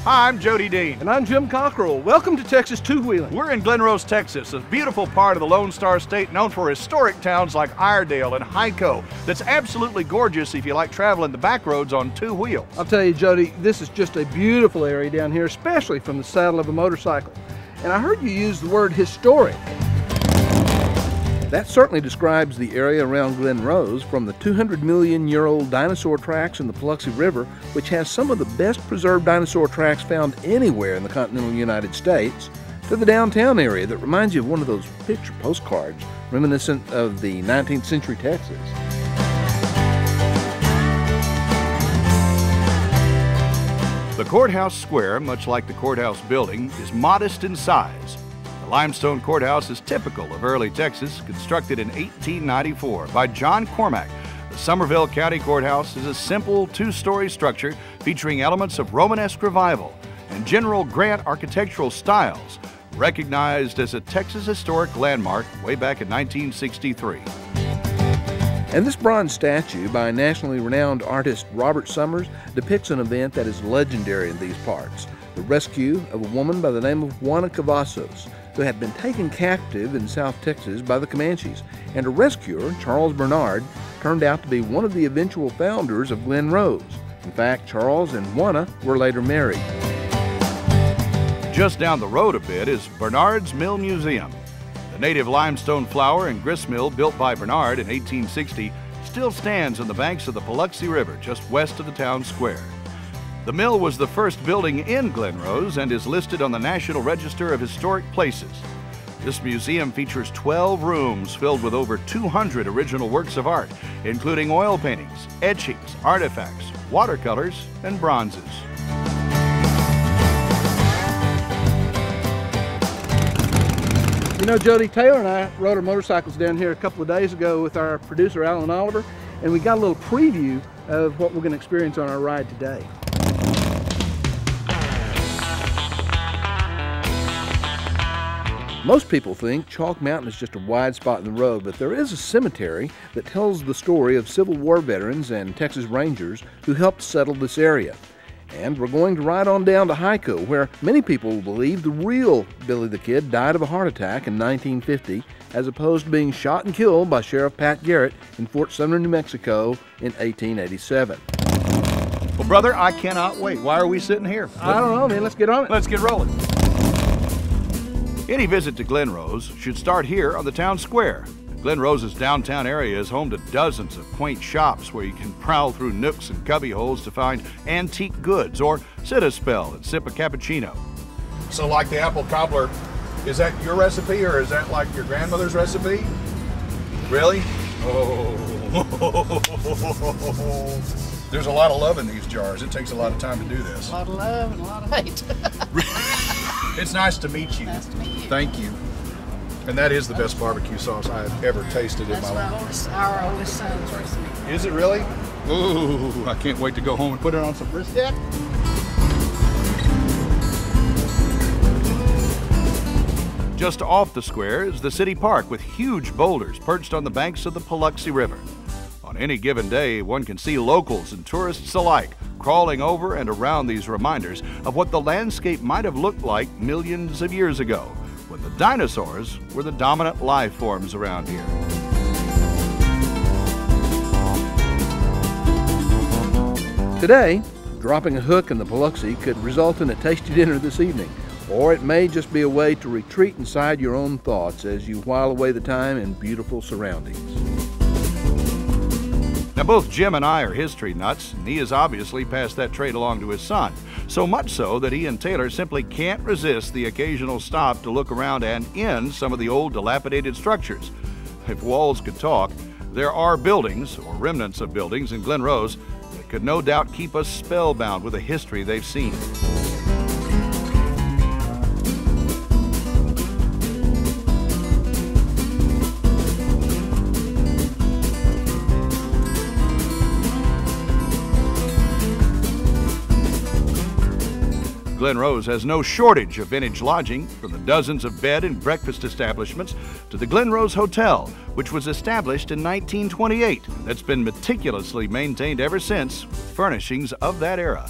Hi, I'm Jody Dean. And I'm Jim Cockrell. Welcome to Texas2Wheelin. We're in Glen Rose, Texas, a beautiful part of the Lone Star State known for historic towns like Iredale and Hyco that's absolutely gorgeous if you like traveling the back roads on two wheels. I'll tell you, Jody, this is just a beautiful area down here, especially from the saddle of a motorcycle. And I heard you use the word historic. That certainly describes the area around Glen Rose, from the 200-million-year-old dinosaur tracks in the Paluxy River, which has some of the best preserved dinosaur tracks found anywhere in the continental United States, to the downtown area that reminds you of one of those picture postcards reminiscent of the 19th century Texas. The courthouse square, much like the courthouse building, is modest in size. The limestone courthouse is typical of early Texas, constructed in 1894 by John Cormack. The Somerville County Courthouse is a simple two-story structure featuring elements of Romanesque revival and General Grant architectural styles, recognized as a Texas historic landmark way back in 1963. And this bronze statue by nationally renowned artist Robert Summers depicts an event that is legendary in these parts: the rescue of a woman by the name of Juana Cavazos, who had been taken captive in South Texas by the Comanches, and her rescuer, Charles Bernard, turned out to be one of the eventual founders of Glen Rose. In fact, Charles and Juana were later married. Just down the road a bit is Bernard's Mill Museum. The native limestone flour and grist mill built by Bernard in 1860 still stands on the banks of the Paluxy River just west of the town square. The mill was the first building in Glen Rose and is listed on the National Register of Historic Places. This museum features 12 rooms filled with over 200 original works of art, including oil paintings, etchings, artifacts, watercolors, and bronzes. You know, Jody, Taylor and I rode our motorcycles down here a couple of days ago with our producer, Alan Oliver, and we got a little preview of what we're going to experience on our ride today. Most people think Chalk Mountain is just a wide spot in the road, but there is a cemetery that tells the story of Civil War veterans and Texas Rangers who helped settle this area. And we're going to ride on down to Hyco, where many people believe the real Billy the Kid died of a heart attack in 1950, as opposed to being shot and killed by Sheriff Pat Garrett in Fort Sumner, New Mexico in 1887. Well, brother, I cannot wait. Why are we sitting here? I don't know, man. Let's get on it. Let's get rolling. Any visit to Glen Rose should start here on the town square. Glen Rose's downtown area is home to dozens of quaint shops where you can prowl through nooks and cubby holes to find antique goods or sit a spell and sip a cappuccino. So like the apple cobbler, is that your recipe or is that like your grandmother's recipe? Really? Oh. There's a lot of love in these jars. It takes a lot of time to do this. A lot of love and a lot of hate. It's nice to meet you. Nice to meet you. Thank you. And that is the best barbecue sauce I have ever tasted in my life. Our oldest son's recipe. Is it really? Ooh, I can't wait to go home and put it on some brisket. Just off the square is the city park with huge boulders perched on the banks of the Paluxy River. On any given day, one can see locals and tourists alike crawling over and around these reminders of what the landscape might have looked like millions of years ago, when the dinosaurs were the dominant life forms around here. Today, dropping a hook in the Paluxy could result in a tasty dinner this evening, or it may just be a way to retreat inside your own thoughts as you while away the time in beautiful surroundings. Now, both Jim and I are history nuts, and he has obviously passed that trait along to his son. So much so that he and Taylor simply can't resist the occasional stop to look around and in some of the old dilapidated structures. If walls could talk, there are buildings, or remnants of buildings, in Glen Rose that could no doubt keep us spellbound with the history they've seen. Glen Rose has no shortage of vintage lodging, from the dozens of bed and breakfast establishments to the Glen Rose Hotel, which was established in 1928. That's been meticulously maintained ever since, with furnishings of that era.